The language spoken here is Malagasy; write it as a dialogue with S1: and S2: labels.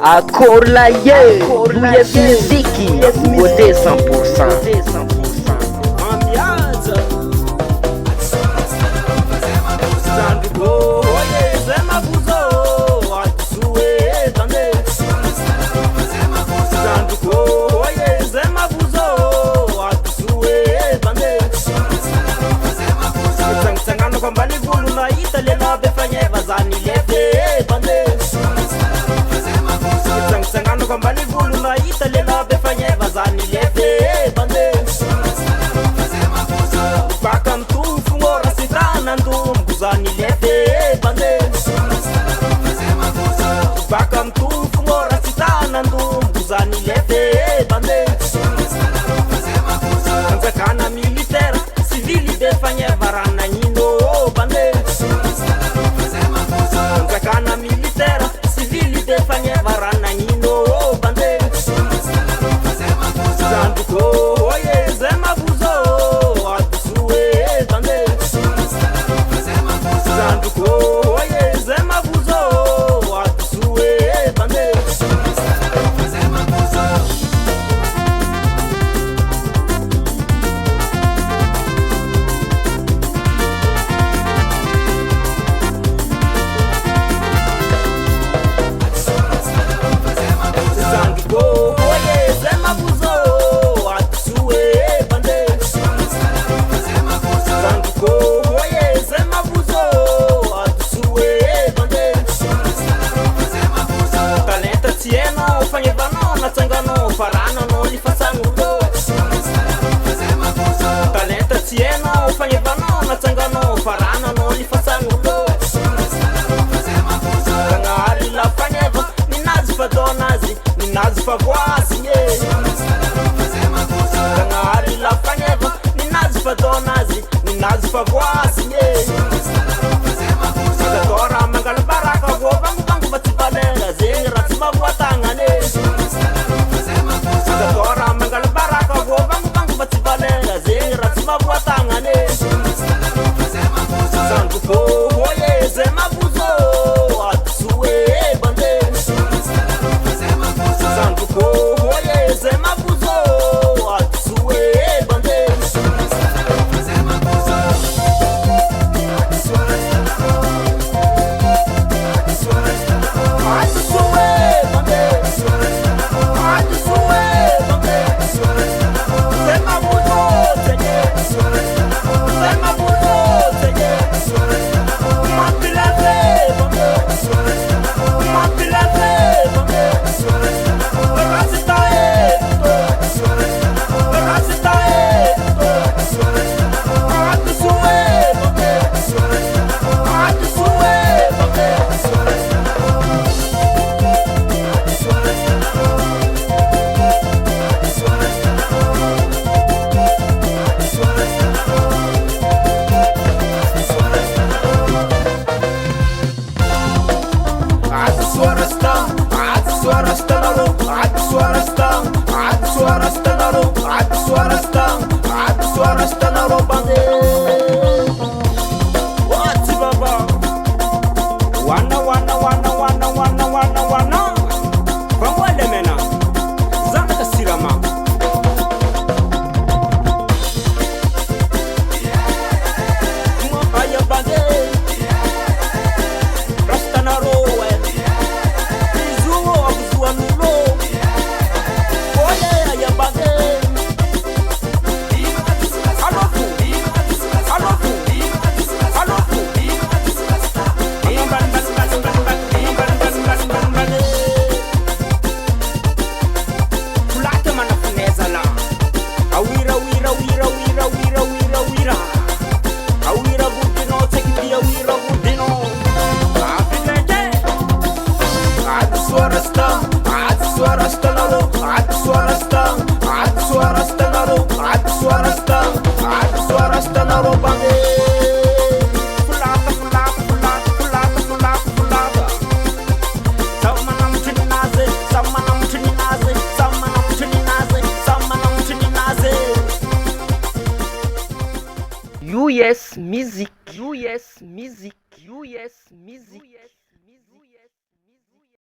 S1: Accord la ye, bouillesse muziki, beauté 100%.
S2: Ambiance Zanduko, oye, zema buzo Atusue, tande Zanduko, oye, zema buzo Atusue, tande Sangano kwa mbali gulu na italela befanye vazani lete, tande Sangano kwa mbali gulu na italela befanye vazani lete, tande Bakam tu fungora sitrana ndum guzani lete bande Bakam tu fungora sitrana ndum guzani lete bande Kanzakana militaire civili defanye varana nyino bande Kanzakana militaire civili defanye varana nyino bande Zanduko oye zema buzo Zanduko, oye, zema buzo, atusue, bande Zanduko, oye, zema buzo, atusue, bande Zanduko, oye, zema buzo Talenta tieno, fanye vano, na tangano, farano, no li fasangulo Talenta tieno, fanye vano, na tangano, farano, no li fasangulo Kangari la fanyeva, ni nazi fa donazi, ni nazi fa guasi, Kangari la fanyeva, ni nazi fa donazi, ni nazi fa guasi, Tora mangala baraka go bangu bangu batibalenga zingra timabuata tangane Tora mangala baraka go bangu bangu batibalenga zingra timabuata tangane Zanduko oye zema buzo atusue bande Zanduko oye zema buzo atusue bande
S1: US Music. US Music. US Music.